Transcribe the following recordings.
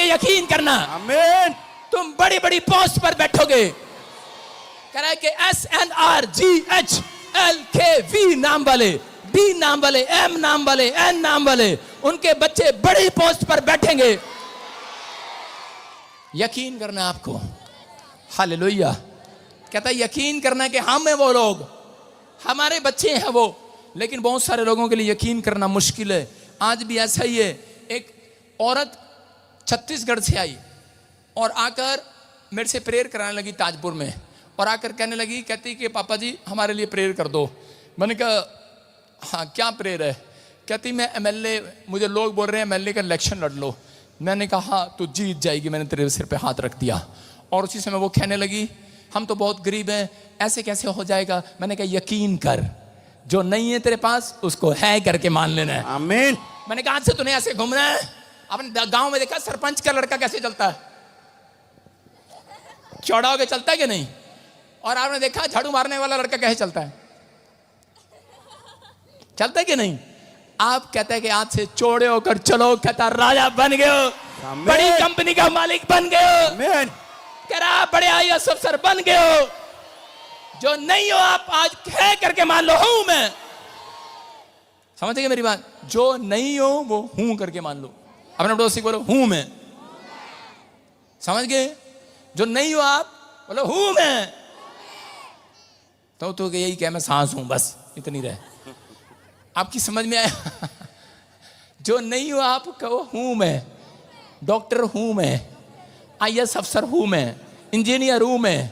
करोगे, यकीन करना। आमीन। तुम बड़ी बड़ी पोस्ट पर बैठोगे। कह रहा है कि SNRGHLKV नाम वाले, D नाम वाले, M नाम वाले, N नाम वाले, उनके बच्चे बड़ी पोस्ट पर बैठेंगे। यकीन करना आपको। हालेलुया। कहता है यकीन करना कि हम हैं वो लोग, हमारे बच्चे हैं वो। लेकिन बहुत सारे लोगों के लिए यकीन करना मुश्किल है। आज भी ऐसा ही है। एक औरत छत्तीसगढ़ से आई और आकर मेरे से प्रेयर कराने लगी ताजपुर में, और आकर कहने लगी, कहती कि पापा जी हमारे लिए प्रेयर कर दो। मैंने कहा हाँ क्या प्रेयर है? कहती मैं MLA, मुझे लोग बोल रहे हैं MLA का इलेक्शन लड़ लो। मैंने कहा हाँ तू जीत जाएगी। मैंने तेरे सिर पे हाथ रख दिया। और उसी समय वो कहने लगी हम तो बहुत गरीब हैं, ऐसे कैसे हो जाएगा? मैंने कहा यकीन कर, जो नहीं है तेरे पास उसको है करके मान लेना है। आमीन। मैंने कहा आज से तूने ऐसे घूमना है। अपने गांव में देखा सरपंच का लड़का कैसे चलता है? चौड़ा होकर चलता है कि नहीं? और आपने देखा झाड़ू मारने वाला लड़का कैसे चलता है? चलता है कि नहीं? आप कहते हैं कि आज से चौड़े होकर चलो। कहता राजा बन गए हो, बड़ी कंपनी का मालिक बन गए हो। आमीन। कह रहा बड़े IAS अफसर बन गए हो। जो नहीं हो आप आज है करके मान लो हूं मैं। समझ गए मेरी बात? जो नहीं हो वो हूं करके मान लो। अपने पड़ोसी बोलो हूं मैं। समझ गए? जो नहीं हो आप बोलो हूं मैं। तो यही क्या, मैं सांस हूं, बस इतनी रहे। आपकी समझ में आया? जो नहीं हो आप कहो हूं मैं। डॉक्टर हूं मैं, IAS अफसर हूं मैं, इंजीनियर हूं मैं,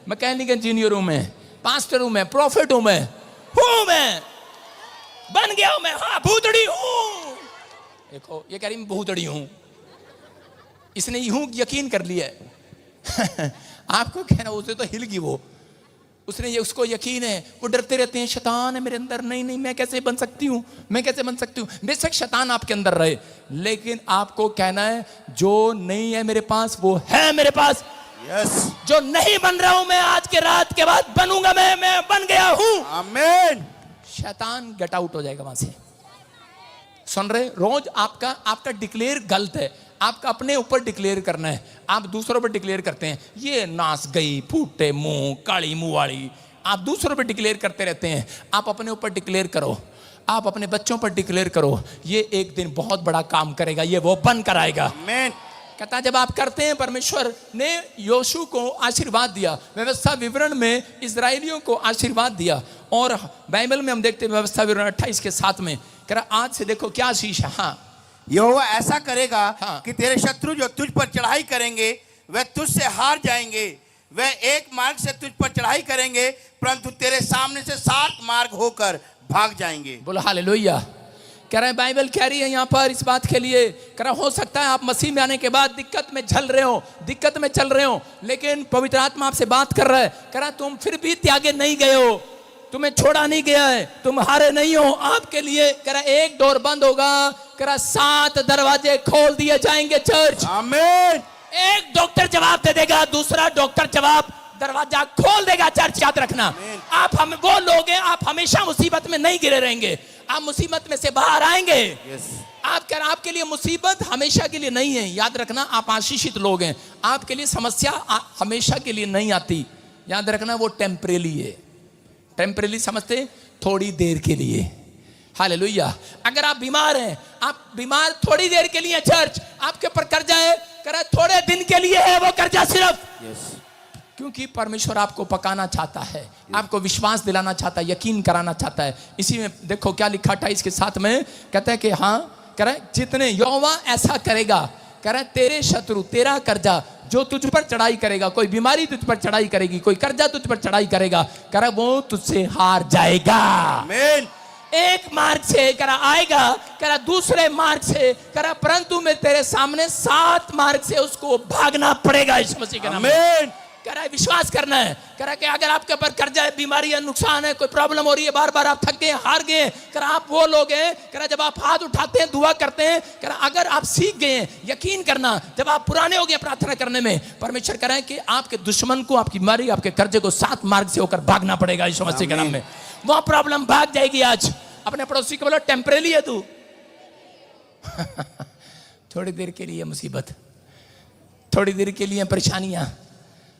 मैकेनिक इंजीनियर हूं मैं, पास्टर हूं मैं, प्रॉफिट हूं मैं, बन गया हूं मैं। हाँ भूतड़ी हूं। देखो ये कह रही मैं भूतड़ी हूं। इसने यूं यकीन कर लिया है। आपको कहना उसे तो हिल गई वो। उसने ये, उसको यकीन है। वो डरते रहते हैं शैतान है मेरे अंदर, नहीं नहीं मैं कैसे बन सकती हूँ, मैं कैसे बन सकती हूँ। बेशक शैतान आपके अंदर रहे, लेकिन आपको कहना है जो नहीं है मेरे पास वो है मेरे पास। यस। जो नहीं बन रहा हूं मैं आज के रात के बाद बनूंगा मैं बन गया हूं। आमीन। शैतान गेट आउट हो जाएगा वहां से। सुन रहे? रोज आपका डिक्लेयर गलत है। आपका अपने ऊपर डिक्लेयर करना है। आप दूसरों पर डिक्लेयर करते हैं ये नाच गई, फूटे मुंह, काली मुंह वाली। आप दूसरों पर डिक्लेयर करते रहते हैं। आप अपने ऊपर डिक्लेयर करो। आप अपने बच्चों पर डिक्लेयर करो, ये एक दिन बहुत बड़ा काम करेगा, ये वो बन कर आएगा। आमीन। कहता जब आप करते हैं, परमेश्वर ने योशू को आशीर्वाद दिया, व्यवस्था विवरण में इजराइलियों को आशीर्वाद दिया। और बाइबल में हम देखते हैं व्यवस्था विवरण 28 के 7 में कह रहा आज से देखो क्या आशीष है। हाँ यहोवा ऐसा करेगा हाँ। कि तेरे शत्रु जो तुझ पर चढ़ाई करेंगे वह तुझसे हार जाएंगे। वह एक मार्ग से तुझ पर चढ़ाई करेंगे, परंतु तेरे सामने से 7 मार्ग होकर भाग जाएंगे। बोलो हालेलुया। कह रहे हैं बाइबल कह रही है यहाँ पर इस बात के लिए, कह रहा हो सकता है आप मसीह में आने के बाद दिक्कत में झल रहे हो, दिक्कत में चल रहे हो, लेकिन पवित्र आत्मा आपसे बात कर रहा है। कह रहा तुम फिर भी त्यागे नहीं गए हो, तुम्हें छोड़ा नहीं गया है, तुम हारे नहीं हो। आपके लिए कह रहा एक डोर बंद होगा, कह रहा 7 दरवाजे खोल दिए जाएंगे। चर्च आमीन। एक डॉक्टर जवाब दे देगा, दूसरा डॉक्टर जवाब दरवाजा खोल देगा। चर्च याद रखना, आप हम वो लोग हैं, आप हमेशा मुसीबत में नहीं गिरे रहेंगे, आप मुसीबत में से बाहर आएंगे। आपके लिए मुसीबत हमेशा के लिए नहीं है, याद रखना। आप आशीषित लोग हैं, आपके लिए समस्या हमेशा के लिए नहीं आती, याद रखना। वो टेम्परेरी है। टेम्परेरी समझते, थोड़ी देर के लिए। हालेलुया। अगर आप बीमार हैं, आप बीमार थोड़ी देर के लिए। चर्च आपके ऊपर कर्जा है, करे थोड़े दिन के लिए है वो कर्जा सिर्फ। क्योंकि परमेश्वर आपको पकाना चाहता है, आपको विश्वास दिलाना चाहता है, यकीन कराना चाहता है। इसी में देखो क्या लिखा 28 के 7 में, कहता है कि हाँ कह रहे जितने यहोवा ऐसा करेगा, कह रहे तेरे शत्रु, तेरा कर्जा जो तुझ पर चढ़ाई करेगा, कोई बीमारी तुझ पर चढ़ाई करेगी, कोई कर्जा तुझ पर चढ़ाई करेगा, कह रहा वो तुझसे हार जाएगा। आमीन। एक मार्ग से करा आएगा, करा दूसरे मार्ग से करा, परंतु मैं तेरे सामने 7 मार्ग से उसको भागना पड़ेगा। इस मसीह के नाम में कह रहा है विश्वास करना है। कह रहा है कि अगर आपके ऊपर कर्जा है, बीमारी है, नुकसान है, कोई प्रॉब्लम हो रही है, बार बार आप थक गए, हार गए, कह रहा आप वो लोग हैं, कह रहा जब आप हाथ उठाते हैं, दुआ करते हैं, कह रहा अगर आप सीख गए हैं, यकीन करना जब आप पुराने हो गए प्रार्थना करने में, परमेश्वर कह रहा है कि आपके दुश्मन को, आपकी बीमारी, आपके कर्जे को 7 मार्ग से होकर भागना पड़ेगा। यीशु मसीह के नाम में वो प्रॉब्लम भाग जाएगी। आज अपने पड़ोसी को बोलो टेम्परेरी है तू। थोड़ी देर के लिए मुसीबत, थोड़ी देर के लिए परेशानियां,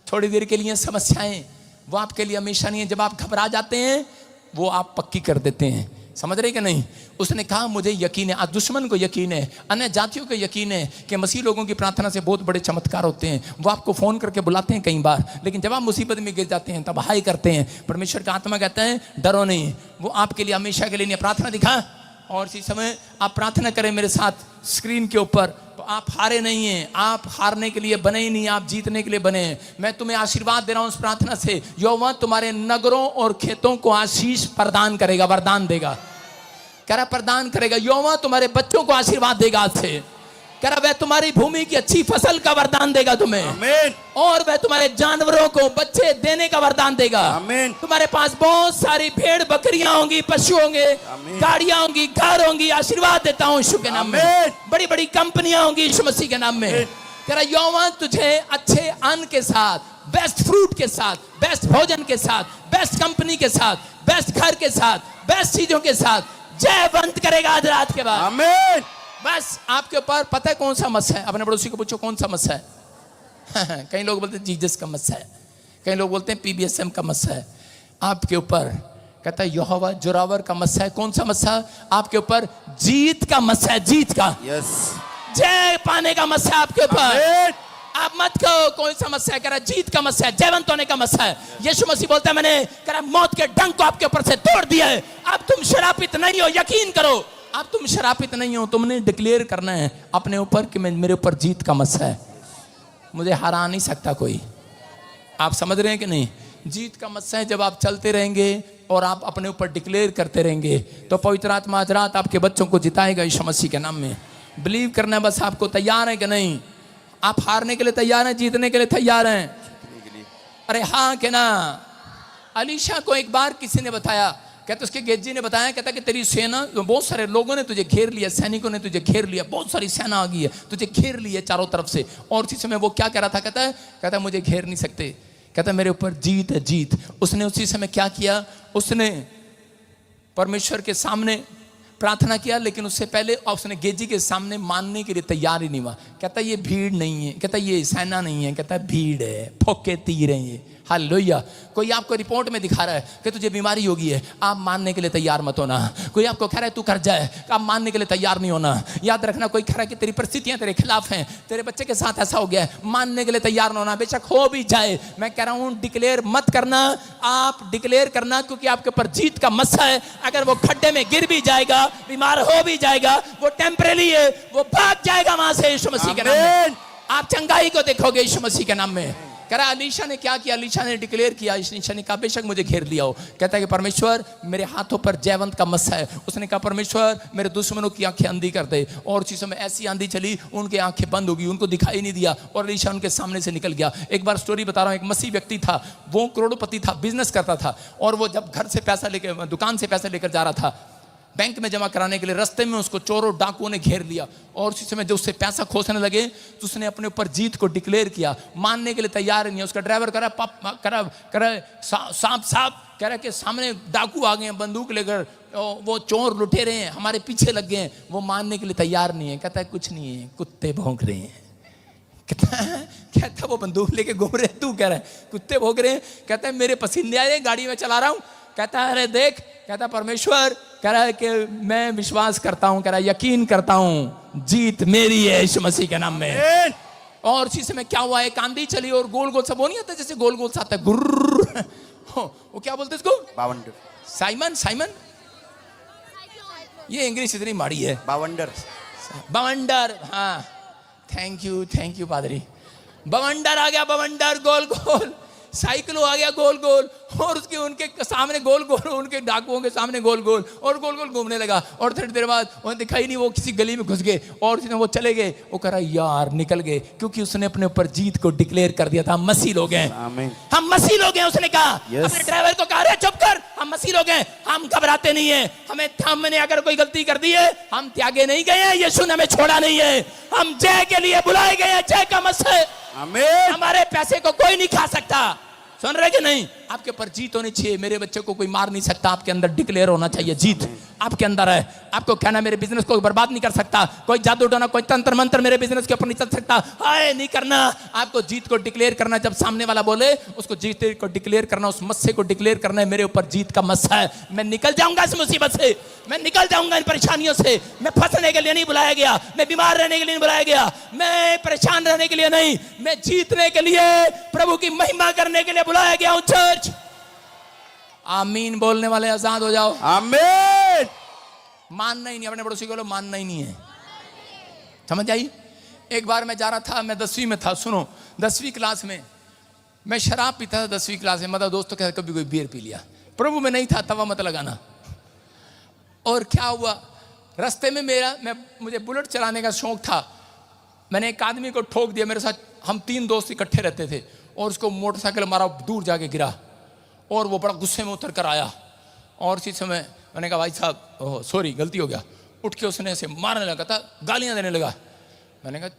थोड़ी देर के लिए समस्याएं, वो आपके लिए हमेशा नहीं है। जब आप घबरा जाते हैं वो आप पक्की कर देते हैं। समझ रहे कि नहीं? उसने कहा मुझे यकीन है, आज दुश्मन को यकीन है, अन्य जातियों को यकीन है कि मसीह लोगों की प्रार्थना से बहुत बड़े चमत्कार होते हैं। वो आपको फोन करके बुलाते हैं कई बार, लेकिन जब आप मुसीबत में गिर जाते हैं तब हाय करते हैं। परमेश्वर का आत्मा कहता है डरो नहीं, वो आपके लिए हमेशा के लिए नहीं। प्रार्थना दिखा और इसी समय आप प्रार्थना करें मेरे साथ स्क्रीन के ऊपर। तो आप हारे नहीं हैं, आप हारने के लिए बने ही नहीं, आप जीतने के लिए बने हैं। मैं तुम्हें आशीर्वाद दे रहा हूं उस प्रार्थना से। यहोवा तुम्हारे नगरों और खेतों को आशीष प्रदान करेगा, वरदान देगा। कह रहा प्रदान करेगा। यहोवा तुम्हारे बच्चों को आशीर्वाद देगा आज से। कह रहा वह तुम्हारी भूमि की अच्छी फसल का वरदान देगा तुम्हें। आमीन। और वह तुम्हारे जानवरों को बच्चे देने का वरदान देगा। आमीन। तुम्हारे पास बहुत सारी भेड़ बकरियां होंगी, पशु होंगे, गाड़ियां होंगी, घर होंगी। आशीर्वाद देता हूं यीशु के नाम में। बड़ी बड़ी कंपनियां होंगी यीशु मसीह के नाम में। कह रहा यहोवा तुझे अच्छे अन्न के साथ, बेस्ट फ्रूट के साथ, बेस्ट भोजन के साथ, बेस्ट कंपनी के साथ, बेस्ट घर के साथ, बेस्ट चीजों के साथ जयवंत करेगा आज रात के बाद। आमीन। बस आपके ऊपर पता है कौन सा मस्सा है? अपने पड़ोसी को पूछो कौन सा मस्सा है। कई लोग बोलते हैं जीसस का मस्सा है, कई लोग बोलते हैं पीबीएसएम का मस्सा है। आपके ऊपर कहता है यहोवा जोरावर का मस्सा है। कौन सा मस्सा? आपके ऊपर जीत का मस्सा है, जीत का। यस। जय पाने का मस्सा है आपके ऊपर। आप मत कहो कौन सा मस्सा है, कह रहा जीत का मस्सा है, जयवंत होने का मस्सा है। यीशु मसीह बोलता है मैंने कह रहा मौत के डंक को आपके ऊपर से तोड़ दिया है। अब तुम शरापित नहीं हो, यकीन करो अब तुम शरापित नहीं हो। तुमने डिक्लेयर करना है अपने ऊपर कि मैं, मेरे ऊपर जीत का मस्सा है, मुझे हरा नहीं सकता कोई। आप समझ रहे हैं कि नहीं? जीत का मस्सा है। जब आप चलते रहेंगे और आप अपने ऊपर डिक्लेयर करते रहेंगे तो पवित्र आत्मा आज रात आपके बच्चों को जिताएगा यीशु मसीह के नाम में। बिलीव करना है बस। आपको तैयार है कि नहीं? आप हारने के लिए तैयार हैं, जीतने के लिए तैयार हैं? अरे हाँ कि ना? अलीशा को एक बार किसी ने बताया, कहते उसके गेजी ने बताया, कहता कि तेरी सेना, बहुत सारे लोगों ने तुझे घेर लिया, सैनिकों ने तुझे घेर लिया, बहुत सारी सेना आ गई है, तुझे घेर लिया चारों तरफ से। और उसी समय वो क्या कह रहा था? कहता मुझे घेर नहीं सकते, कहता मेरे ऊपर जीत है, जीत। उसने उसी समय क्या किया? उसने परमेश्वर के सामने प्रार्थना किया, लेकिन उससे पहले उसने गेजी के सामने मानने के लिए तैयार ही नहीं हुआ। कहता ये भीड़ नहीं है, कहता ये सेना नहीं है, कहता भीड़ है, फोके तीर हैं ये। हालेलुया। कोई आपको रिपोर्ट में दिखा रहा है कि तुझे बीमारी होगी है, आप मानने के लिए तैयार मत होना। कोई आपको कह रहा है तू कर जाए, आप मानने के लिए तैयार नहीं होना। याद रखना, कोई कह रहा है कि तेरी परिस्थितियां तेरे खिलाफ हैं, तेरे बच्चे के साथ ऐसा हो गया है, मानने के लिए तैयार न होना। बेशक हो भी जाए, मैं कह रहा हूं डिक्लेयर मत करना, आप डिक्लेयर करना, क्योंकि आपके ऊपर जीत का मस्सा है। अगर वो खड्डे में गिर भी जाएगा, बीमार हो भी जाएगा, वो टेम्परेरी है, वो भाग जाएगा वहां से यीशु मसीह के नाम में। आप चंगाई को देखोगे यीशु मसीह के नाम में। कह रहा अलीशा ने क्या किया? अलीशा ने डिक्लेयर किया, अलीशा ने कहा बेशक मुझे घेर लिया हो, कहता है कि परमेश्वर मेरे हाथों पर जयवंत का मस्सा है। उसने कहा परमेश्वर मेरे दुश्मनों की आंखें अंधी कर दे। और उसी समय ऐसी आंधी चली, उनकी आंखें बंद हो गई, उनको दिखाई नहीं दिया और अलीशा उनके सामने से निकल गया। एक बार स्टोरी बता रहा हूँ, एक मसीह व्यक्ति था, वो करोड़पति था, बिजनेस करता था, और वो जब घर से पैसा लेकर, दुकान से पैसा लेकर जा रहा था बैंक में जमा कराने के लिए, रास्ते में उसको चोरों डाकुओं ने घेर लिया। और उसी समय जो उससे पैसा खोसने लगे तो उसने अपने ऊपर जीत को डिक्लेयर किया, मानने के लिए तैयार नहीं है। उसका ड्राइवर कह रहा सांप सांप, कह रहा कि सामने डाकू आ गए हैं बंदूक लेकर, वो चोर लुटे रहे हैं, हमारे पीछे लग गए हैं। वो मानने के लिए तैयार नहीं है, कहता है कुछ नहीं है, कुत्ते भौंक रहे हैं। कहता वो बंदूक लेके घूम रहे हैं, तू कह रहा है कुत्ते भौंक रहे हैं। कहता है मेरे पसीने आ रहे हैं, गाड़ी में चला रहा हूँ। कहता है अरे देख, कहता परमेश्वर कह रहा है कि मैं विश्वास करता हूं, कह रहा है यकीन करता हूं, जीत मेरी है यीशु मसीह के नाम में। और उसी समय क्या हुआ? एक आंधी चली और गोल गोल सा, वो नहीं आता जैसे गोल गोल सा आता है, गुर्र, वो क्या बोलते इसको? बावंडर। साइमन, साइमन, ये इंग्लिश इतनी माड़ी है। बावंडर, बवंडर। हाँ, थैंक यू पादरी। बवंडर आ गया, बवंडर, गोल गोल। साइकिल आ गया गोल गोल, और उसके उनके सामने गोल गोल, उनके डाकुओं के सामने गोल गोल, और गोल गोल घूमने लगा। और थोड़ी देर बाद उन्हें दिखाई नहीं, वो किसी गली में घुस गए और वो चले गए। वो कह रहा यार निकल गए, क्योंकि उसने अपने ऊपर जीत को डिक्लेयर कर दिया था। हम मसीह लोग हैं, हम मसीह लोग हैं। उसने कहा अपने ड्राइवर को, कहा चुप कर, हम मसीह लोग हैं, हम घबराते नहीं है। हमने अगर कोई गलती कर दी है, हम त्यागे नहीं गए हैं, यीशु ने हमें छोड़ा नहीं है, हम जय के लिए बुलाए गए हैं। जय का मस्सा है, हमारे पैसे को कोई नहीं खा सकता। सुन रहे कि नहीं? आपके ऊपर जीत होनी चाहिए। मेरे बच्चे को कोई मार नहीं सकता, आपके अंदर डिक्लेयर होना चाहिए जीत आपके अंदर है। आपको कहना मेरे बिजनेस को बर्बाद नहीं कर सकता, कोई जादू टोना कोई तंत्र मंत्र मेरे बिजनेस के ऊपर नहीं चल सकता, हाय नहीं करना। आपको जीत को डिक्लेयर करना, जब सामने वाला बोले उसको जीत को डिक्लेयर करना, उस मस्से को डिक्लेयर करना है मेरे ऊपर जीत का मस्सा है, मैं निकल जाऊंगा इस मुसीबत से, मैं निकल जाऊंगा इन परेशानियों से। मैं फंसने के लिए नहीं बुलाया गया, मैं बीमार रहने के लिए नहीं बुलाया गया, मैं परेशान रहने के लिए नहीं, मैं जीतने के लिए, प्रभु की महिमा करने के लिए बुलाया गया हूं। चर्च आमीन बोलने वाले आजाद हो जाओ। आमीन। मानना ही नहीं, अपने पड़ोसी को बोलो मानना ही नहीं है। समझ आई? एक बार मैं जा रहा था, मैं 10वीं में था, सुनो 10वीं क्लास में मैं शराब पीता था 10वीं क्लास में, मतलब दोस्तों के साथ कभी कोई बियर पी लिया, प्रभु में नहीं था, तवा मत लगाना। और क्या हुआ, रास्ते में मुझे बुलेट चलाने का शौक था, मैंने एक आदमी को ठोक दिया, मेरे साथ हम 3 दोस्त इकट्ठे रहते थे, और उसको मोटरसाइकिल मारा, दूर जाके गिरा, और वो बड़ा गुस्से में उतर कर आया, और इसी समय मैंने कहा भाई साहब ओह सॉरी गलती हो गया, उठ के उसने ऐसे मारने लगा था, गालियां देने लगा। मैंने कहा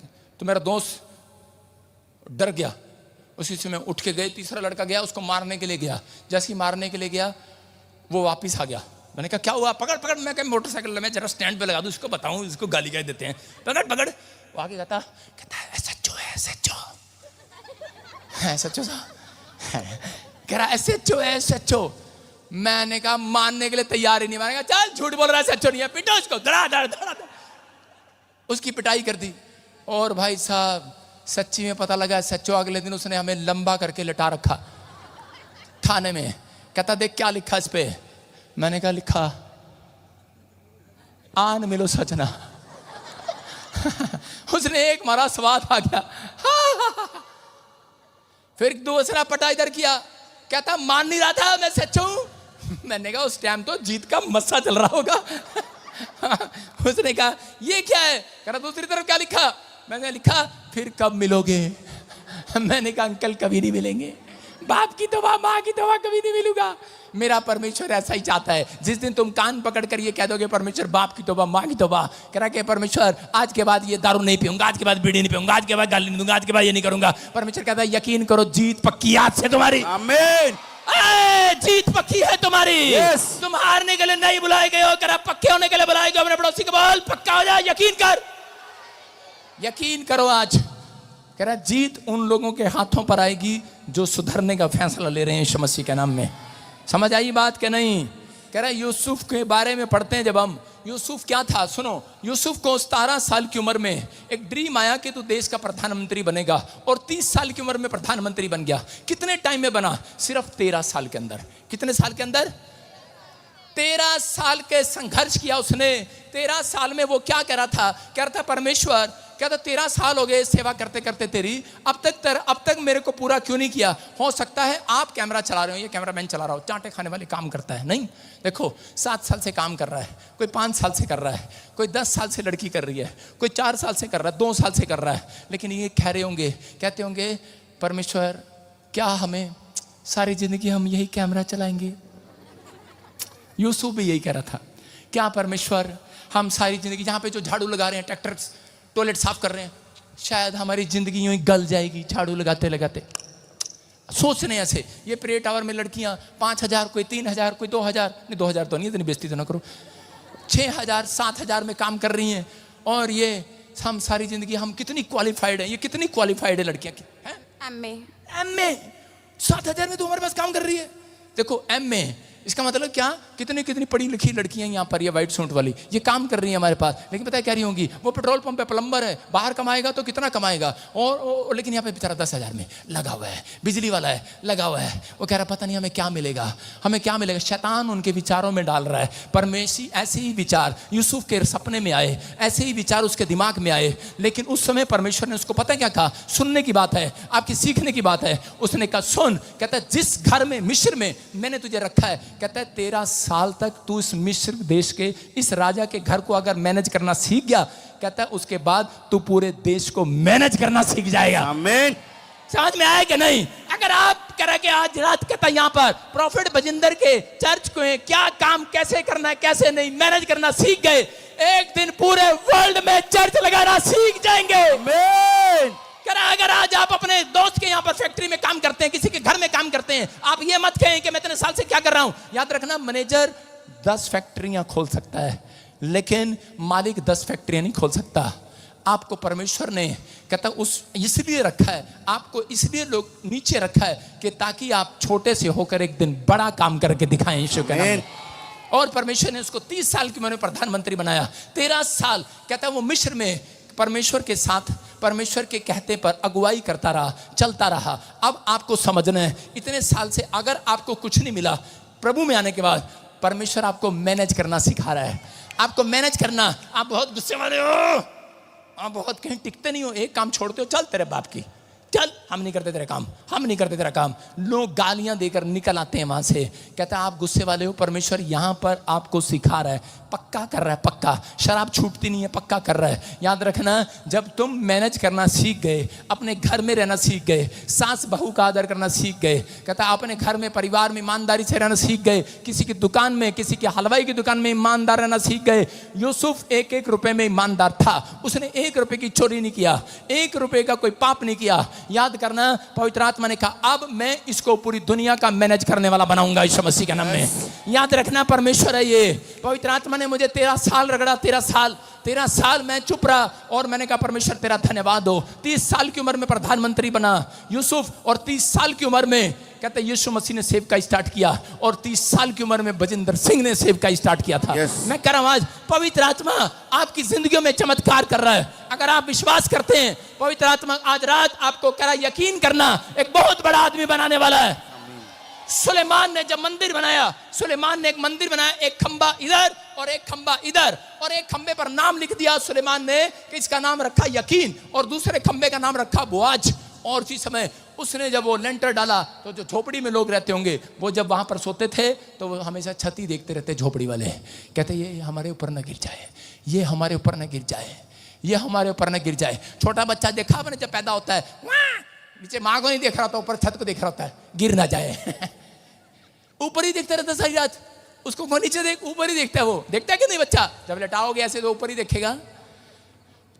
तो मेरा दोस्त डर गया, उसी समय उठ के गए, तीसरा लड़का गया उसको मारने के लिए गया, जैसे ही मारने के लिए गया वो वापस आ गया। मैंने कहा क्या हुआ, पकड़ पकड़, मैं कहीं मोटरसाइकिल मैं जरा स्टैंड पे लगा दूं, इसको बताऊं इसको गाली क्या देते हैं, पकड़ पकड़। वो आगे कहता है सच्चो है, सच्चो है, सच्चो सा कह रहा है सच्चो है, सच्चो। मैंने कहा मानने के लिए तैयार ही नहीं, मैंने कहा चल झूठ बोल रहा है, सच्चो नहीं है, पीटो उसको, धड़ा धड़ धड़ा। उसकी पिटाई कर दी, और भाई साहब सच्ची में पता लगा सच्चो अगले दिन उसने हमें लंबा करके लिटा रखा थाने में। कहता देख क्या लिखा इस पे, मैंने कहा लिखा आन मिलो सजना। उसने एक मारा स्वाद आ गया। फिर दूसरा पटा इधर किया, कहता मान नहीं रहा था मैं सच हूं। मैंने कहा उस टाइम तो जीत का मस्सा चल रहा होगा। उसने कहा ये क्या है, कह रहा दूसरी तरफ क्या लिखा, मैंने लिखा फिर कब मिलोगे। मैंने कहा अंकल कभी नहीं मिलेंगे, बाप की तोबा माँ की तोबा कभी नहीं मिलूंगा। मेरा परमेश्वर ऐसा ही चाहता है, जिस दिन तुम कान पकड़ कर ये कह दोगे परमेश्वर बाप की तोबा माँ की तोबा, कह रहा कि परमेश्वर आज के बाद ये दारू नहीं पीऊंगा, आज के बाद बीड़ी नहीं पीऊंगा, आज के बाद गाली नहीं दूंगा, आज के बाद ये नहीं करूंगा। परमेश्वर कहता है यकीन करो जीत पक्की आज से तुम्हारी। आमीन। जीत पक्की है तुम्हारी। yes. तुम हारने के लिए नहीं बुलाए गए हो, कह रहा पक्के होने के लिए बुलाए गए। अपने पड़ोसी को बोल पक्का हो जा, यकीन कर, यकीन करो आज। कह रहा जीत उन लोगों के हाथों पर आएगी जो सुधरने का फैसला ले रहे हैं यीशु मसीह के नाम में। समझ आई बात कि नहीं? कह रहा यूसुफ के बारे में पढ़ते हैं जब हम, यूसुफ क्या था सुनो। यूसुफ को 17 साल की उम्र में एक ड्रीम आया कि तू देश का प्रधानमंत्री बनेगा, और 30 साल की उम्र में प्रधानमंत्री बन गया। कितने टाइम में बना? सिर्फ 13 साल के अंदर। कितने साल के अंदर? 13 साल के संघर्ष किया उसने। 13 साल में वो क्या कह रहा था? कह रहा था परमेश्वर क्या था 13 साल हो गए सेवा करते करते तेरी, अब तक मेरे को पूरा क्यों नहीं किया? हो सकता है आप कैमरा चला रहे हो, ये कैमरामैन चला रहा हो, चांटे खाने वाले काम करता है नहीं। देखो 7 साल से काम कर रहा है, कोई 5 साल से कर रहा है, कोई 10 साल से लड़की कर रही है, कोई 4 साल से कर रहा है, 2 साल से कर रहा है, लेकिन ये कह रहे होंगे, कहते होंगे परमेश्वर क्या हमें सारी जिंदगी हम यही कैमरा चलाएंगे? यूसुफ भी यही कह रहा था, क्या परमेश्वर हम सारी जिंदगी जहाँ पे जो झाड़ू लगा रहे हैं, ट्रैक्टर टॉयलेट साफ कर रहे हैं, शायद हमारी जिंदगी यूं ही गल जाएगी झाड़ू लगाते लगाते। सोच रहे हैं ऐसे। ये प्रे टावर में लड़कियां 5,000, कोई 3,000, कोई 2,000, नहीं 2,000 तो नहीं, इतनी बेइज्जती तो ना करो, 6,000 7,000 में काम कर रही हैं, और ये हम सारी जिंदगी हम कितनी क्वालिफाइड है, ये कितनी क्वालिफाइड है लड़कियां की हैं? एमए 7,000 में तो हमारे पास काम कर रही है। देखो एमए इसका मतलब क्या? कितनी कितनी पढ़ी लिखी लड़कियां यहाँ पर, ये वाइट सूट वाली, ये काम कर रही है हमारे पास, लेकिन पता है क्या रही होंगी? वो पेट्रोल पंप पे प्लम्बर है, बाहर कमाएगा तो कितना कमाएगा, और लेकिन यहाँ पे बेचारा 10,000 में लगा हुआ है, बिजली वाला है लगा हुआ है, वो कह रहा पता नहीं हमें क्या मिलेगा, हमें क्या मिलेगा। शैतान उनके विचारों में डाल रहा है। परमेश्वर ऐसे ही विचार यूसुफ के सपने में आए, ऐसे ही विचार उसके दिमाग में आए, लेकिन उस समय परमेश्वर ने उसको पता है क्या कहा? सुनने की बात है, आपकी सीखने की बात है। उसने कहा सुन, कहता है जिस घर में मिस्र में मैंने तुझे रखा है, कहता है 13 साल तक तू इस मिस्र देश के इस राजा के घर को अगर मैनेज करना सीख गया, कहता है उसके बाद तू पूरे देश को मैनेज करना सीख जाएगा। आमीन। समझ में आया कि नहीं? अगर आप कह रहे कि आज रात कहता यहाँ पर प्रॉफिट बजिंदर के चर्च को क्या काम कैसे करना है कैसे नहीं मैनेज करना सीख गए, एक दिन पूरे वर्ल्ड में चर्च लगाना सीख जाएंगे। आमीन। अगर आज आप अपने दोस्त के यहाँ पर फैक्ट्री में काम करते हैं, किसी के घर में काम करते हैं, आप ये मत कहें कि मैं इतने साल से क्या कर रहा हूं। याद रखना, मैनेजर 10 फैक्ट्रियां खोल सकता है, लेकिन मालिक 10 फैक्ट्रियां नहीं खोल सकता। आपको परमेश्वर ने कहता उस इसलिए रखा है, आपको इसलिए लोग नीचे रखा है कि ताकि आप छोटे से होकर एक दिन बड़ा काम करके दिखाएं यीशु के नाम में। और परमेश्वर ने उसको 30 साल की उम्र में प्रधानमंत्री बनाया। 13 साल कहता वो मिस्र में परमेश्वर के साथ, परमेश्वर के कहते पर अगुवाई करता रहा, चलता रहा। अब आपको समझना है, इतने साल से अगर आपको कुछ नहीं मिला, प्रभु में आने के बाद परमेश्वर आपको मैनेज करना सिखा रहा है। आपको मैनेज करना, आप बहुत गुस्से वाले हो, आप बहुत कहीं टिकते नहीं हो, एक काम छोड़ते हो, चल तेरे बाप की, चल हम नहीं करते तेरा काम, हम नहीं करते तेरा काम। लोग गालियां देकर निकल आते हैं वहां से। कहता है आप गुस्से वाले हो, परमेश्वर यहां पर आपको सिखा रहा है, पक्का कर रहा है, पक्का शराब छूटती नहीं है, पक्का कर रहा है। याद रखना, जब तुम मैनेज करना सीख गए, अपने घर में रहना सीख गए, सास बहू का आदर करना सीख गए, कहता अपने घर में परिवार में ईमानदारी से रहना सीख गए, किसी की दुकान में, किसी की हलवाई की दुकान में ईमानदार रहना सीख गए। यूसुफ 1-1 रुपए में ईमानदार था, उसने 1 रुपए की चोरी नहीं किया, 1 रुपए का कोई पाप नहीं किया। याद करना, पवित्र आत्मा ने कहा अब मैं इसको पूरी दुनिया का मैनेज करने वाला बनाऊंगा यीशु मसीह के नाम में। याद रखना, परमेश्वर है ये। पवित्र आत्मा ने मुझे 13 साल रगड़ा, 13 साल मैं चुप रहा, और मैंने कहा परमेश्वर तेरा धन्यवाद हो। 30 साल की उम्र में प्रधानमंत्री बना यूसुफ, और 30 साल की उम्र में कहते यीशु मसीह ने सेवकाई स्टार्ट किया, और 30 साल की उम्र में बजिंदर सिंह ने सेवकाई स्टार्ट किया था। मैं कह रहा हूं आज पवित्र आत्मा आपकी जिंदगियों में चमत्कार कर रहा है। अगर आप विश्वास करते हैं, पवित्र आत्मा आज रात आपको कह रहा है यकीन करना, एक बहुत बड़ा आदमी बनाने वाला है। सुलेमान ने जब मंदिर बनाया, सुलेमान ने एक मंदिर बनाया, एक खंबा इधर और एक खंबा इधर, और एक खंबे पर नाम लिख दिया सुलेमान ने कि इसका नाम रखा यकीन, और दूसरे खंबे का नाम रखा बोआज। और उसी समय उसने जब वो लेंटर डाला, तो जो झोपड़ी में लोग रहते होंगे, वो जब वहां पर सोते थे तो वो हमेशा छती देखते रहते झोपड़ी वाले, कहते ये हमारे ऊपर न गिर जाए, ये हमारे ऊपर न गिर जाए, ये हमारे ऊपर न गिर जाए। छोटा बच्चा देखा आपने, जब पैदा होता है नीचे माँ को नहीं देख रहा होता, ऊपर छत को देख रहा होता है, गिर ना जाए। ऊपर ही देखता रहता सारी रात, उसको वो नीचे देख, ऊपर ही देखता है। वो देखता है कि नहीं बच्चा, जब लेटाओगे ऐसे तो ऊपर ही देखेगा,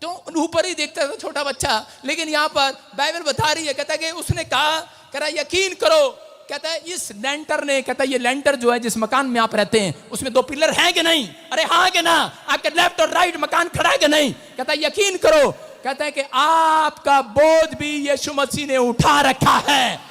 तो ऊपर ही देखता है छोटा बच्चा। लेकिन यहाँ पर बाइबल बता रही है, कहता है कि उसने कहा, कह रहा यकीन करो, कहता है इस लेंटर ने, कहता है ये लेंटर जो है जिस मकान में आप रहते हैं उसमें 2 पिलर हैं कि नहीं, अरे हाँ कि ना, आपके लेफ्ट और राइट मकान खड़ा है कि नहीं, कहता है यकीन करो, कहता है कि आपका बोझ भी यीशु मसीह ने उठा रखा है।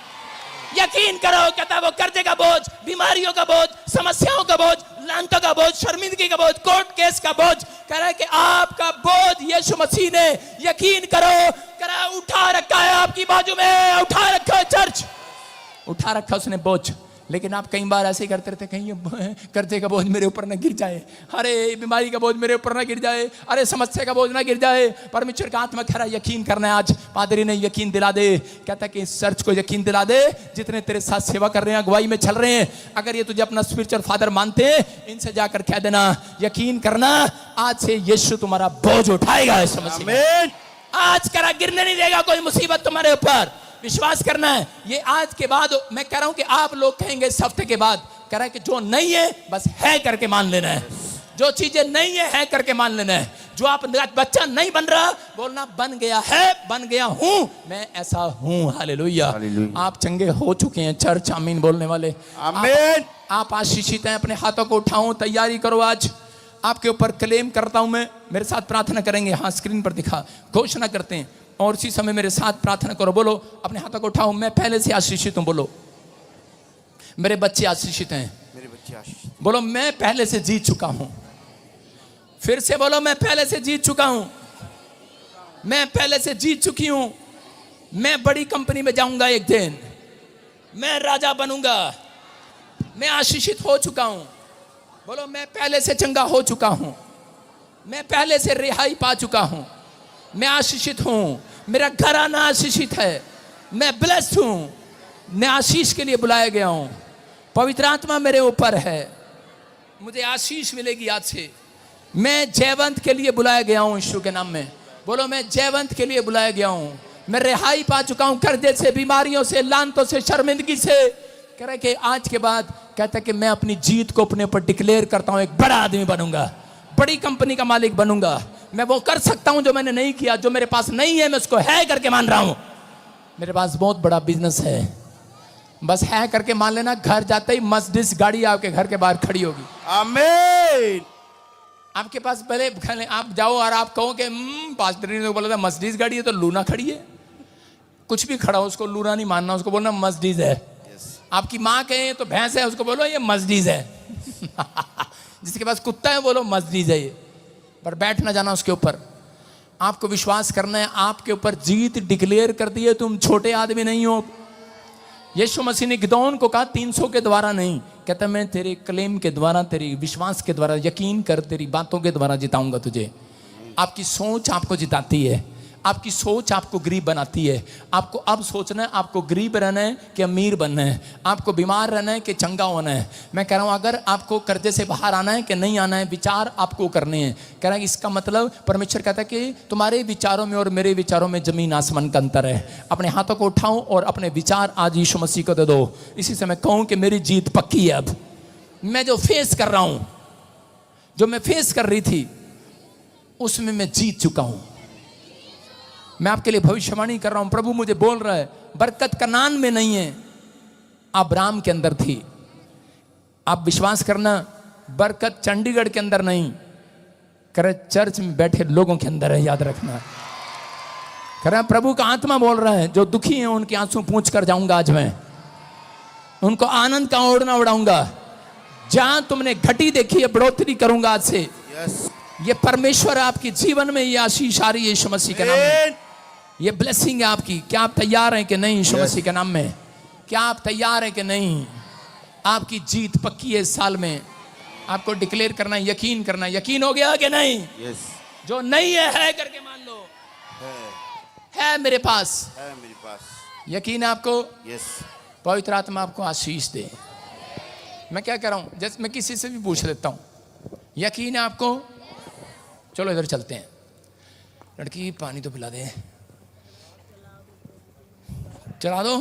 यकीन करो, कहता है वो कर्जे का बोझ, बीमारियों का बोझ, समस्याओं का बोझ, लानतों का बोझ, शर्मिंदगी का बोझ, कोर्ट केस का बोझ, कह रहा है कि आपका बोझ यीशु मसीह ने, यकीन करो, कह रहा है उठा रखा है, आपकी बाजू में उठा रखा है, चर्च उठा रखा उसने बोझ। लेकिन आप कई बार ऐसे ही करते रहते, कहीं ये कर्जे का बोझ मेरे ऊपर ना गिर जाए, अरे बीमारी का बोझ मेरे ऊपर ना गिर जाए, अरे समस्या का बोझ ना गिर जाए। परमेश्वर का आत्मा कह रहा है यकीन करना है। आज पादरी ने यकीन दिला दे, कहता है कि इस चर्च को यकीन दिला दे, जितने तेरे साथ सेवा कर रहे हैं, अगुवाई में चल रहे हैं, अगर ये तुझे अपना स्पिरिचुअल फादर मानते हैं, इनसे जाकर कह देना यकीन करना, आज से यीशु तुम्हारा बोझ उठाएगा। आज करा गिरने नहीं देगा कोई मुसीबत तुम्हारे ऊपर, विश्वास करना है। ये आज के बाद मैं कह रहा हूं कि आप लोग कहेंगे इस हफ्ते के बाद, कह रहा है कि जो नहीं है बस है करके मान लेना है, जो चीजें नहीं है करके मान लेना है। जो आप बच्चा नहीं बन रहा, बोलना बन गया है, बन गया हूं, मैं ऐसा हूं। हालेलुया। आप चंगे हो चुके हैं चर्च, आमीन बोलने वाले, आमीन। आप आशीषित हैं। अपने हाथों को उठाओ, तैयारी करो। आज आपके ऊपर क्लेम करता हूं मैं, मेरे साथ प्रार्थना करेंगे। हाँ, स्क्रीन पर दिखा, घोषणा करते हैं, और इसी समय मेरे साथ प्रार्थना करो। बोलो, अपने हाथों को उठाओ, मैं पहले से आशीषित हूं। बोलो, मेरे बच्चे आशीषित हैं। मेरे बच्चे आशीषित। बोलो, मैं पहले से जीत चुका हूं। फिर से बोलो, मैं पहले से जीत चुका हूं, मैं पहले से जीत चुकी हूं। मैं बड़ी कंपनी में जाऊंगा एक दिन, मैं राजा बनूंगा, मैं आशीषित हो चुका हूं। बोलो, मैं पहले से चंगा हो चुका हूं, मैं पहले से रिहाई पा चुका हूं, मैं आशीषित हूं, मेरा घराना आशीषित है, मैं ब्लेस्ड हूं, मैं आशीष के लिए बुलाया गया हूं। पवित्र आत्मा मेरे ऊपर है, मुझे आशीष मिलेगी आज से। मैं जयवंत के लिए बुलाया गया हूं यीशु के नाम में। बोलो, मैं जयवंत के लिए बुलाया गया हूं, मैं रिहाई पा चुका हूं कर्जे से, बीमारियों से, लानतों से, शर्मिंदगी से। कह रहे कि आज के बाद कहता है कि मैं अपनी जीत को अपने ऊपर डिक्लेयर करता हूं, एक बड़ा आदमी बनूंगा, बड़ी कंपनी का मालिक बनूंगा। मैं वो कर सकता हूं जो मैंने नहीं किया, जो मेरे पास नहीं है मैं उसको है करके मान रहा हूं। मेरे पास बहुत बड़ा बिजनेस है, बस है करके मान लेना, घर जाते ही मर्सिडीज गाड़ी आपके घर के बाहर खड़ी होगी। आमीन। आपके पास पहले आप जाओ और आप कहो कि पास्टर ने बोला था मर्सिडीज गाड़ी है तो लूना खड़ी है। कुछ भी खड़ा हो उसको लूना नहीं मानना, उसको बोलना मर्सिडीज है। आपकी माँ कहे तो भैंस है, उसको बोलो ये मर्सिडीज है। जिसके पास कुत्ता है बोलो मर्सिडीज है ये, पर बैठ ना जाना उसके ऊपर। आपको विश्वास करना है, आपके ऊपर जीत डिक्लेयर कर दी है, तुम छोटे आदमी नहीं हो। यीशु मसीह ने गिदोन को कहा 300 के द्वारा नहीं, कहता मैं तेरे क्लेम के द्वारा, तेरी विश्वास के द्वारा, यकीन कर, तेरी बातों के द्वारा जिताऊंगा तुझे। आपकी सोच आपको जिताती है, आपकी सोच आपको गरीब बनाती है। आपको अब सोचना है आपको गरीब रहना है कि अमीर बनना है, आपको बीमार रहना है कि चंगा होना है। मैं कह रहा हूं अगर आपको कर्जे से बाहर आना है कि नहीं आना है, विचार आपको करने हैं। कह रहा है इसका मतलब परमेश्वर कहता है कि तुम्हारे विचारों में और मेरे विचारों में जमीन आसमान का अंतर है। अपने हाथों को उठाओ और अपने विचार आज यीशु मसीह को दे दो। इसी से मैं कहूँ कि मेरी जीत पक्की है। अब मैं जो फेस कर रहा हूँ, जो मैं फेस कर रही थी, उसमें मैं जीत चुका हूँ। मैं आपके लिए भविष्यवाणी कर रहा हूं, प्रभु मुझे बोल रहा है बरकत कनान में नहीं है, अब्राम के अंदर थी। आप विश्वास करना, बरकत चंडीगढ़ के अंदर नहीं, करे चर्च में बैठे लोगों के अंदर है, याद रखना। करे प्रभु का आत्मा बोल रहा है, जो दुखी हैं उनके आंसू पूंछ कर जाऊंगा आज मैं, उनको आनंद का ओढ़ना उड़ाऊंगा। जहां तुमने घटी देखी है बढ़ोतरी करूंगा आज से। ये परमेश्वर आपके जीवन में ये आशीष आ रही है यीशु मसीह के नाम में, ये ब्लेसिंग है आपकी। क्या आप तैयार हैं कि नहीं यीशु मसीह के नाम में? क्या आप तैयार हैं कि नहीं? आपकी जीत पक्की है इस साल में। आपको डिक्लेयर करना है, यकीन करना है। यकीन हो गया कि नहीं? जो नहीं है करके मान लो, है मेरे पास, है मेरे पास। यकीन है आपको? यस। पवित्र आत्मा आपको आशीष दे। मैं क्या कह रहा हूं, जैसे मैं किसी से भी पूछ लेता हूं, यकीन है आपको? चलो इधर चलते हैं, लड़की पानी तो पिला दे, चला दो।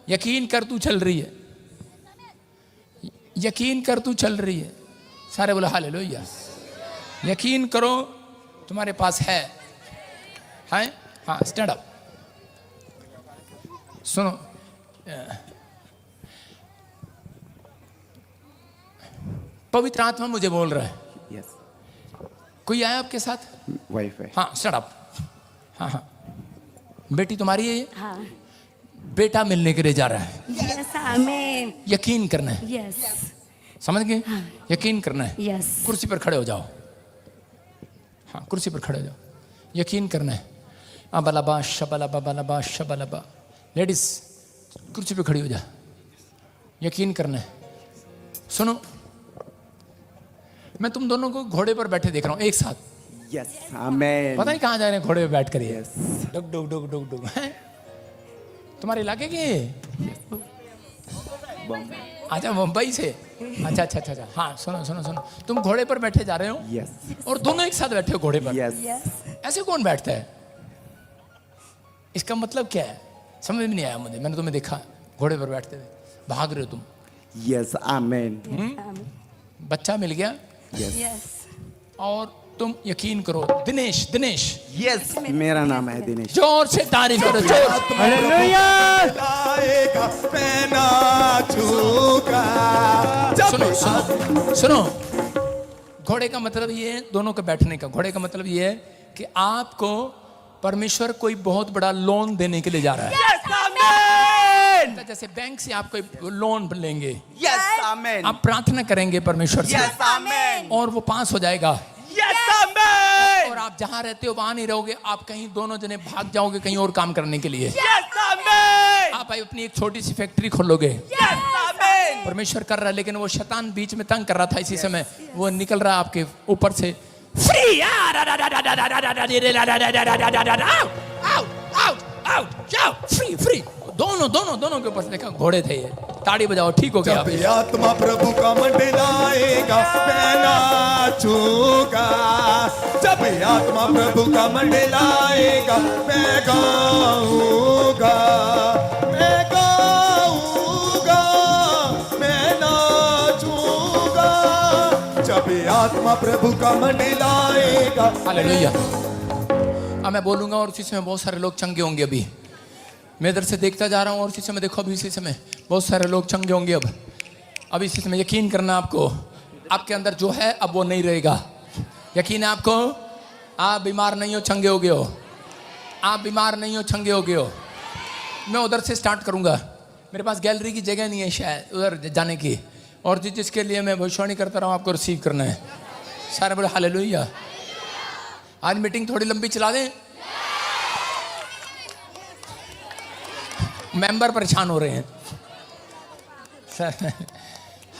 यकीन कर तू चल रही है, यकीन कर तू चल रही है। सारे बोला हालेलुया। यकीन करो तुम्हारे पास है। हाँ स्टैंड अप। सुनो, पवित्र आत्मा मुझे बोल रहा है। यस। कोई आया आपके साथ? वाइफ है। हाँ स्टैंड अप। हाँ बेटी तुम्हारी है ये? हाँ। बेटा मिलने के लिए जा रहा है। यस आमीन। यकीन करना है। यस। समझ गए? यकीन करना है। यस। कुर्सी पर खड़े हो जाओ। हाँ कुर्सी पर खड़े हो जाओ, यकीन करना है। अबलबा शबलबा बलबा शबलबा। लेडीज कुर्सी पर खड़ी हो जा, यकीन करना है। सुनो, मैं तुम दोनों को घोड़े पर बैठे देख रहा हूं एक साथ। Yes amen. पता नहीं कहां जा रहे हैं घोड़े पर बैठ कर। यस। डुग डुग डुग डुग डुग। तुम्हारे इलाके के? अच्छा मुंबई से। अच्छा अच्छा अच्छा। हाँ सुनो सुनो सुनो, तुम घोड़े पर बैठे जा रहे हो यस। और दोनों एक साथ बैठे हो घोड़े पर। यस। ऐसे कौन बैठता है? इसका मतलब क्या है समझ में नहीं आया मुझे। मैंने तुम्हें देखा घोड़े पर बैठते हुए, भाग रहे हो तुम। Yes amen. बच्चा मिल गया यस। और तुम यकीन करो। दिनेश, दिनेश यस मेरा नाम है दिनेश। जोर से तारीफ करो, जोर। सुनो सुनो सुनो, घोड़े का मतलब ये है, दोनों के बैठने का। घोड़े का मतलब ये है कि आपको परमेश्वर कोई बहुत बड़ा लोन देने के लिए जा रहा है। जैसे बैंक से आप कोई लोन लेंगे, यस आमेन। आप प्रार्थना करेंगे परमेश्वर से, यस आमेन। और वो पास हो जाएगा। Yes amen. और आप जहां रहते हो वहां नहीं रहोगे, आप कहीं दोनों जने भाग जाओगे कहीं और काम करने के लिए। Yes amen. आप अपनी एक छोटी सी फैक्ट्री खोलोगे। Yes amen. परमेश्वर कर रहा है, लेकिन वो शैतान बीच में तंग कर रहा था। इसी समय वो निकल रहा है आपके ऊपर से। Free free free. दोनों दोनों दोनों के ऊपर से देखा घोड़े थे ये। ताड़ी बजाओ, ठीक हो गया। जब आत्मा प्रभु का मंडलाएगा मैं नाचूंगा। जब आत्मा प्रभु का मंडलाएगा मैं गाऊंगा, मैं गाऊंगा, मैं नाचूंगा। जब आत्मा प्रभु का मंडलाएगा। हालेलुया। अब मैं बोलूंगा और उसी समय बहुत सारे लोग चंगे होंगे अभी। मैं इधर से देखता जा रहा हूँ और इसी समय देखो, अभी इसी समय बहुत सारे लोग चंगे होंगे। अब इसी समय यकीन करना आपको, आपके अंदर जो है अब वो नहीं रहेगा। यकीन है आपको? आप बीमार नहीं हो, चंगे हो गए हो। आप बीमार नहीं हो, चंगे हो गए हो। मैं उधर से स्टार्ट करूँगा। मेरे पास गैलरी की जगह नहीं है शायद उधर जाने की, और जिसके लिए मैं भविष्यवाणी करता रहा हूँ आपको रिसीव करना है। सारे बड़े हालेलुया। आज मीटिंग थोड़ी लंबी चला दें, मेंबर परेशान हो रहे हैं।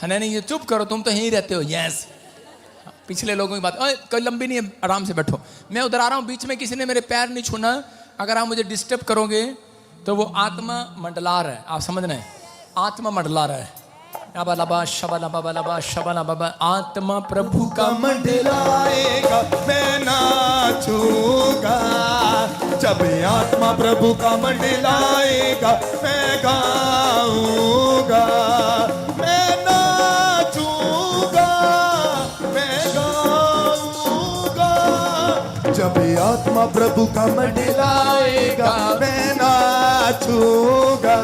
है नहीं, ये चुप करो, तुम तो यहीं रहते हो। यस, पिछले लोगों की बात कोई लंबी नहीं है, आराम से बैठो। मैं उधर आ रहा हूँ, बीच में किसी ने मेरे पैर नहीं छूना। अगर आप मुझे डिस्टर्ब करोगे तो वो आत्मा मंडला रहा है, आप समझना है, आत्मा मंडला रहा है। अबा शबा बाबा, आत्मा प्रभु का मंडलाएगा, मैं नाचूंगा। जब आत्मा प्रभु का मंडलाएगा, मैं गाऊंगा, मैं नाचूंगा, मैं गाऊंगा। जब आत्मा प्रभु का मंडलाएगा, मैं नाचूंगा।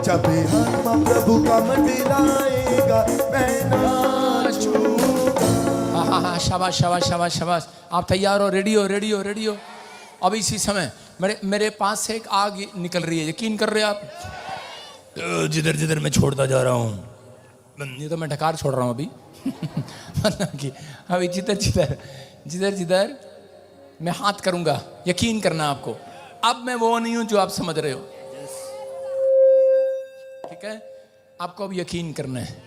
जब आत्मा प्रभु का मंडलाएगा, मैं नाचूंगा। हाँ, शाबाश शाबाश शाबाश शाबाश। आप तैयार हो? रेडी हो? रेडी हो? रेडी हो? अभी इसी समय मेरे पास से एक आग निकल रही है, यकीन कर रहे हैं आप? जिधर जिधर मैं छोड़ता जा रहा हूँ, ये तो मैं ढकार छोड़ रहा हूँ अभी। मतलब कि अभी जिधर जिधर जिधर जिधर मैं हाथ करूँगा, यकीन करना आपको। अब मैं वो नहीं हूँ जो आप समझ रहे हो, ठीक है? आपको अब यकीन करना है।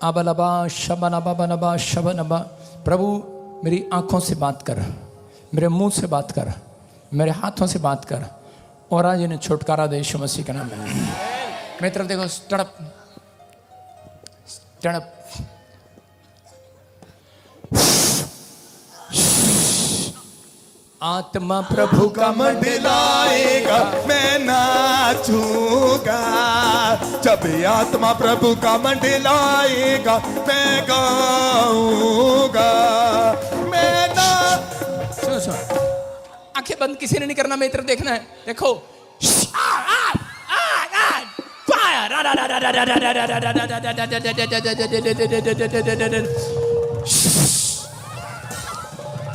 अबलबा शबनबा शबनबा। प्रभु मेरी आंखों से बात कर, मेरे मुंह से बात कर, मेरे हाथों से बात कर, और आज इन्हें छुटकारा दे यीशु मसीह के नाम में। मेरी तरफ देखो, तड़प तड़प। आत्मा प्रभु का मंडलाएगा, मैं नाचूंगा। जब आत्मा प्रभु का मंडलाएगा, मैं गाऊंगा, मैं ना। सुनो सुनो, आंखें बंद किसी ने नहीं करना, मेरी तरफ देखना है। देखो,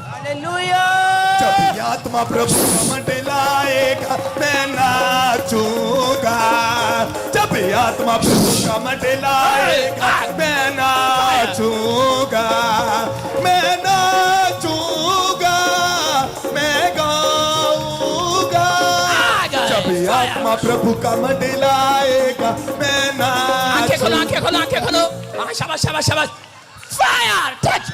हालेलुया। जब आत्मा प्रभु का मंडलाएगा, मैं नाचूंगा। जब आत्मा प्रभु का मंडलाएगा, मैं नाचूंगा, मैं नाचूंगा, मैं गाऊंगा। जब आत्मा प्रभु का मंडलाएगा, मैं आंखें खोलो, नाचूंगा। आंखें खोलो, आंखें खोलो। हाँ, शाबाश शाबाश शाबाश। Fire touch.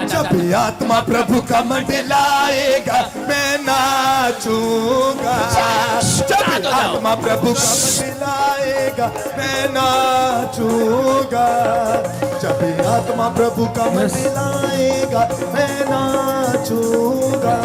जब आत्मा प्रभु का मंडलाएगा, मैं नाचूंगा। जब आत्मा प्रभु का मंडलाएगा, मैं नाचूंगा। जब आत्मा प्रभु का मंडलाएगा, मैं नाचूंगा।